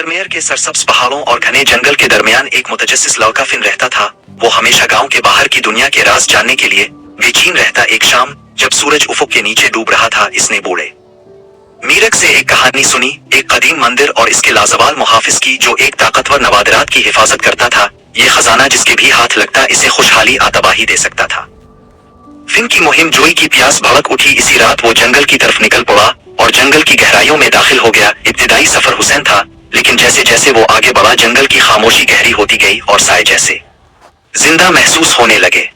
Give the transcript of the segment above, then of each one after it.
जैसलमेर के सरसब्ज पहाड़ों और घने जंगल के दरमियान एक मुतजस्सिस लड़का फिन रहता था। वो हमेशा गांव के बाहर की दुनिया के राज जानने के लिए बेचैन रहता। एक शाम जब सूरज उफक के नीचे डूब रहा था, इसने बूढ़े मीरक से एक कहानी सुनी, एक कदीम मंदिर और इसके लाजवाल मुहाफिज की, जो एक ताकतवर नवादिरात की हिफाजत करता था। ये खजाना जिसके भी हाथ लगता इसे खुशहाली आतबाही दे सकता था। फिन की मुहिम जोई की प्यास भड़क उठी। इसी रात वो जंगल की तरफ निकल पड़ा और जंगल की गहराइयों में दाखिल हो गया। इब्तिदाई सफर हुसैन था, लेकिन जैसे जैसे वो आगे बढ़ा जंगल की खामोशी गहरी होती गई और साए जैसे जिंदा महसूस होने लगे।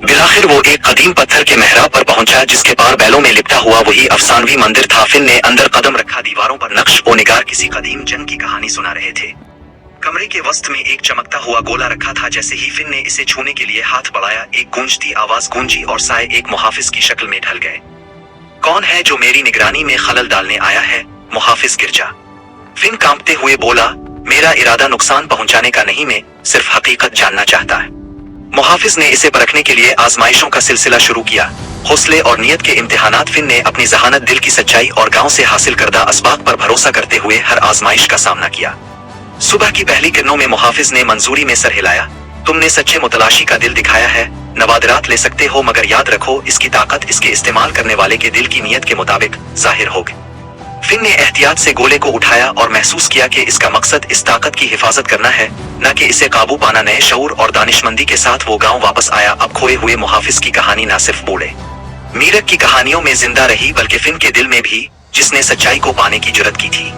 बिलाखिर वो एक कदीम पत्थर के मेहराब पर पहुंचा, जिसके पार बैलों में लिपटा हुआ वही अफसानवी मंदिर था। फिन ने अंदर कदम रखा। दीवारों पर नक्श ओ निगार किसी कदीम जंग की कहानी सुना रहे थे। कमरे के वस्त में एक चमकता हुआ गोला रखा था। जैसे ही फिन ने इसे छूने के लिए हाथ बढ़ाया, एक गूंजती आवाज गूंजी और साए एक मुहाफिज की शक्ल में ढल गए। कौन है जो मेरी निगरानी में खलल डालने आया है? मुहाफिज गिरजा। फिन कांपते हुए बोला, मेरा इरादा नुकसान पहुंचाने का नहीं, मैं सिर्फ हकीकत जानना चाहता है। मुहाफिज ने इसे परखने के लिए आजमाइशों का सिलसिला शुरू किया। हौसले और नियत के इम्तिहानात। फिन ने अपनी जहानत, दिल की सच्चाई और गांव से हासिल करदा असबाब पर भरोसा करते हुए हर आजमाइश का सामना किया। सुबह की पहली किरणों में मुहाफिज ने मंजूरी में सर हिलाया। तुमने सच्चे मुतलाशी का दिल दिखाया है। नवादिरात ले सकते हो, मगर याद रखो इसकी ताकत इसके इस्तेमाल करने वाले के दिल की नीयत के मुताबिक जाहिर होगी। फिन ने एहतियात से गोले को उठाया और महसूस किया कि इसका मकसद इस ताकत की हिफाजत करना है, न कि इसे काबू पाना। नए शऊर और दानिशमंदी के साथ वो गांव वापस आया। अब खोए हुए मुहाफिज की कहानी न सिर्फ बूढ़े मीरक की कहानियों में जिंदा रही, बल्कि फिन के दिल में भी, जिसने सच्चाई को पाने की जुर्रत की थी।